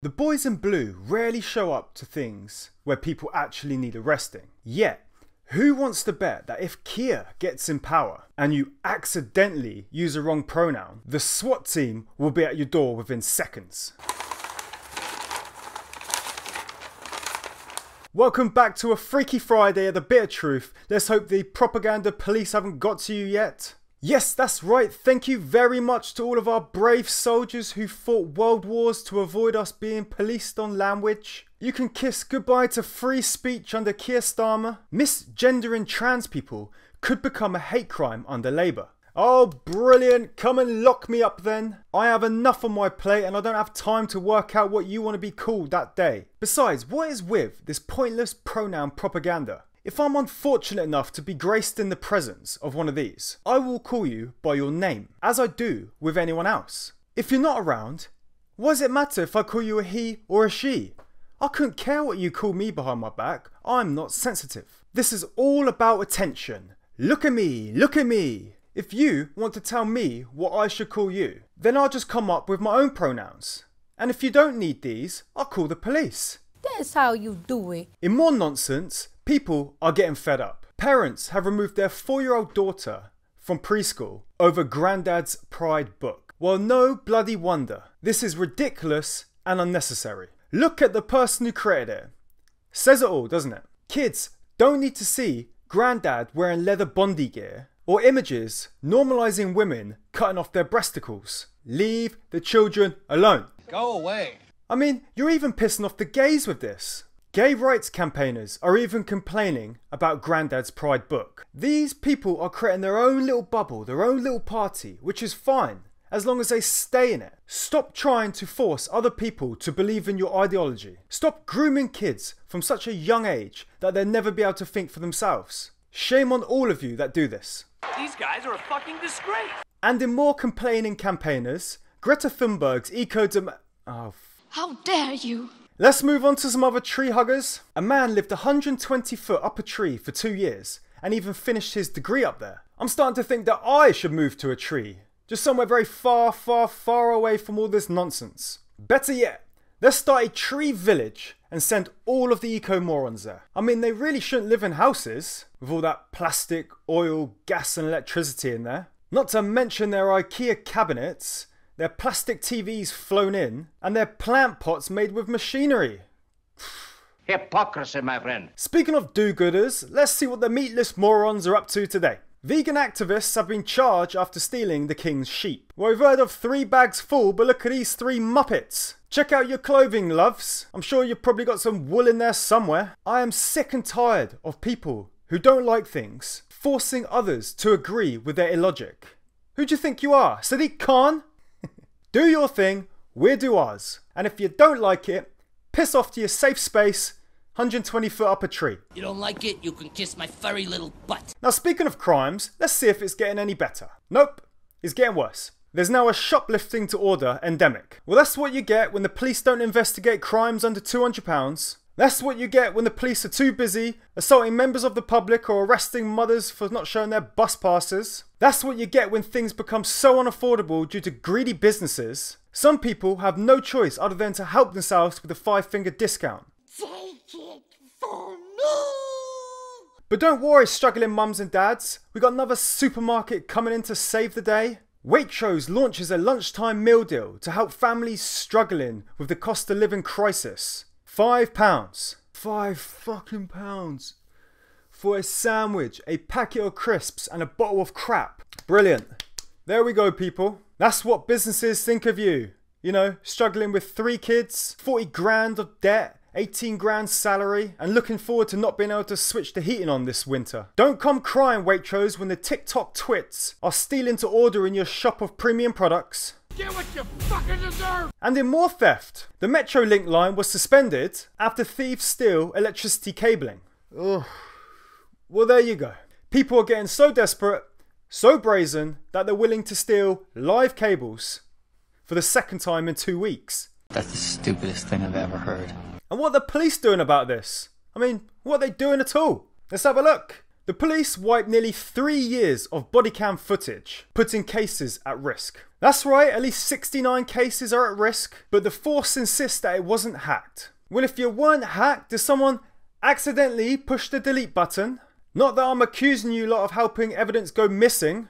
The boys in blue rarely show up to things where people actually need arresting. Yet, who wants to bet that if Kia gets in power and you accidentally use a wrong pronoun, the SWAT team will be at your door within seconds? Welcome back to a Freaky Friday of the Bitter Truth. Let's hope the propaganda police haven't got to you yet. Yes, that's right. Thank you very much to all of our brave soldiers who fought world wars to avoid us being policed on language. You can kiss goodbye to free speech under Keir Starmer. Misgendering trans people could become a hate crime under Labour. Oh, brilliant. Come and lock me up then. I have enough on my plate and I don't have time to work out what you want to be called that day. Besides, what is with this pointless pronoun propaganda? If I'm unfortunate enough to be graced in the presence of one of these, I will call you by your name, as I do with anyone else. If you're not around, what does it matter if I call you a he or a she? I couldn't care what you call me behind my back. I'm not sensitive. This is all about attention. Look at me, look at me. If you want to tell me what I should call you, then I'll just come up with my own pronouns. And if you don't need these, I'll call the police. That's how you do it. In more nonsense, people are getting fed up. Parents have removed their 4-year-old daughter from preschool over Grandad's Pride book. Well, no bloody wonder. This is ridiculous and unnecessary. Look at the person who created it. Says it all, doesn't it? Kids don't need to see Grandad wearing leather Bondi gear or images normalising women cutting off their breasticles. Leave the children alone. Go away. I mean, you're even pissing off the gays with this. Gay rights campaigners are even complaining about Grandad's Pride book. These people are creating their own little bubble, their own little party, which is fine, as long as they stay in it. Stop trying to force other people to believe in your ideology. Stop grooming kids from such a young age that they'll never be able to think for themselves. Shame on all of you that do this. These guys are a fucking disgrace. And in more complaining campaigners, Greta Thunberg's How dare you? Let's move on to some other tree huggers. A man lived 120 foot up a tree for 2 years and even finished his degree up there. I'm starting to think that I should move to a tree. Just somewhere very far, far, far away from all this nonsense. Better yet, let's start a tree village and send all of the eco-morons there. I mean, they really shouldn't live in houses with all that plastic, oil, gas and electricity in there. Not to mention their IKEA cabinets, their plastic TVs flown in, and their plant pots made with machinery. Hypocrisy, my friend. Speaking of do-gooders, let's see what the meatless morons are up to today. Vegan activists have been charged after stealing the king's sheep. Well, we've heard of 3 bags full, but look at these 3 muppets. Check out your clothing, loves. I'm sure you've probably got some wool in there somewhere. I am sick and tired of people who don't like things forcing others to agree with their illogic. Who do you think you are, Sadiq Khan? Do your thing, we'll do ours. And if you don't like it, piss off to your safe space, 120 foot up a tree. You don't like it, you can kiss my furry little butt. Now speaking of crimes, let's see if it's getting any better. Nope, it's getting worse. There's now a shoplifting-to-order endemic. Well, that's what you get when the police don't investigate crimes under £200. That's what you get when the police are too busy assaulting members of the public or arresting mothers for not showing their bus passes. That's what you get when things become so unaffordable due to greedy businesses. Some people have no choice other than to help themselves with a 5-finger discount. Take it for me! But don't worry, struggling mums and dads. We got another supermarket coming in to save the day. Waitrose launches a lunchtime meal deal to help families struggling with the cost of living crisis. £5. £5 for a sandwich, a packet of crisps and a bottle of crap. Brilliant. There we go, people. That's what businesses think of you. You know, struggling with 3 kids, 40 grand of debt, 18 grand salary, and looking forward to not being able to switch the heating on this winter. Don't come crying, Waitrose, when the TikTok twits are stealing to order in your shop of premium products. Get what you fucking deserve. And in more theft, the Metrolink line was suspended after thieves steal electricity cabling. Ugh. Well, there you go. People are getting so desperate, so brazen, that they're willing to steal live cables for the 2nd time in 2 weeks. That's the stupidest thing I've ever heard. And what are the police doing about this? I mean, what are they doing at all? Let's have a look. The police wiped nearly 3 years of bodycam footage, putting cases at risk. That's right, at least 69 cases are at risk, but the force insists that it wasn't hacked. Well, if you weren't hacked, did someone accidentally push the delete button? Not that I'm accusing you lot of helping evidence go missing.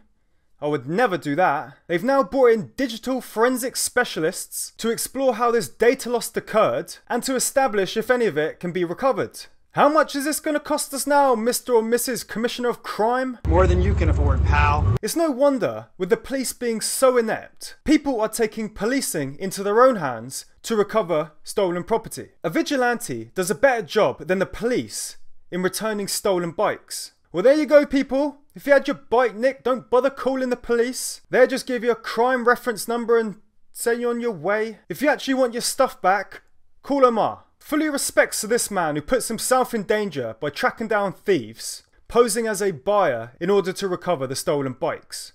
I would never do that. They've now brought in digital forensic specialists to explore how this data loss occurred and to establish if any of it can be recovered. How much is this going to cost us now, Mr. or Mrs. Commissioner of Crime? More than you can afford, pal. It's no wonder, with the police being so inept, people are taking policing into their own hands to recover stolen property. A vigilante does a better job than the police in returning stolen bikes. Well, there you go, people. If you had your bike nicked, don't bother calling the police. They'll just give you a crime reference number and send you on your way. If you actually want your stuff back, call Omar. Fully respects to this man who puts himself in danger by tracking down thieves, posing as a buyer in order to recover the stolen bikes.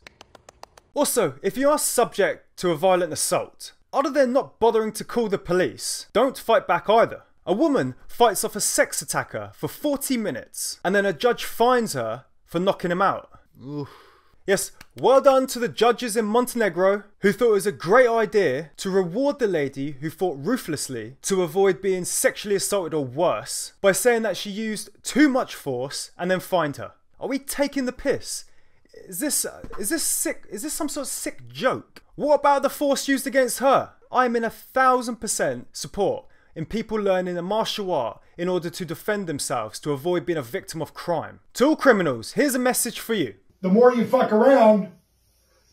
Also, if you are subject to a violent assault, other than not bothering to call the police, don't fight back either. A woman fights off a sex attacker for 40 minutes and then a judge fines her for knocking him out. Oof. Yes, well done to the judges in Montenegro who thought it was a great idea to reward the lady who fought ruthlessly to avoid being sexually assaulted or worse by saying that she used too much force and then fined her. Are we taking the piss? Is this sick? Is this some sort of sick joke? What about the force used against her? I am in 1000% support in people learning a martial art in order to defend themselves to avoid being a victim of crime. To all criminals, here's a message for you. The more you fuck around,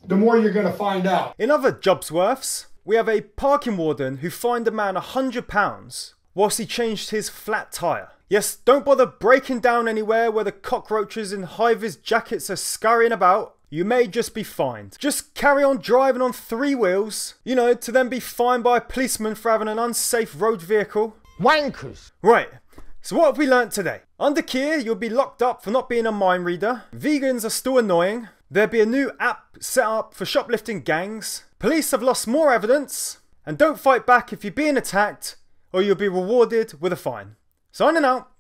the more you're going to find out. In other jobsworths, we have a parking warden who fined a man £100 whilst he changed his flat tyre. Yes, don't bother breaking down anywhere where the cockroaches in high-vis jackets are scurrying about. You may just be fined. Just carry on driving on 3 wheels, you know, to then be fined by a policeman for having an unsafe road vehicle. Wankers. Right. So what have we learnt today? Under Keir, you'll be locked up for not being a mind reader. Vegans are still annoying. There'll be a new app set up for shoplifting gangs. Police have lost more evidence. And don't fight back if you're being attacked, or you'll be rewarded with a fine. Signing out.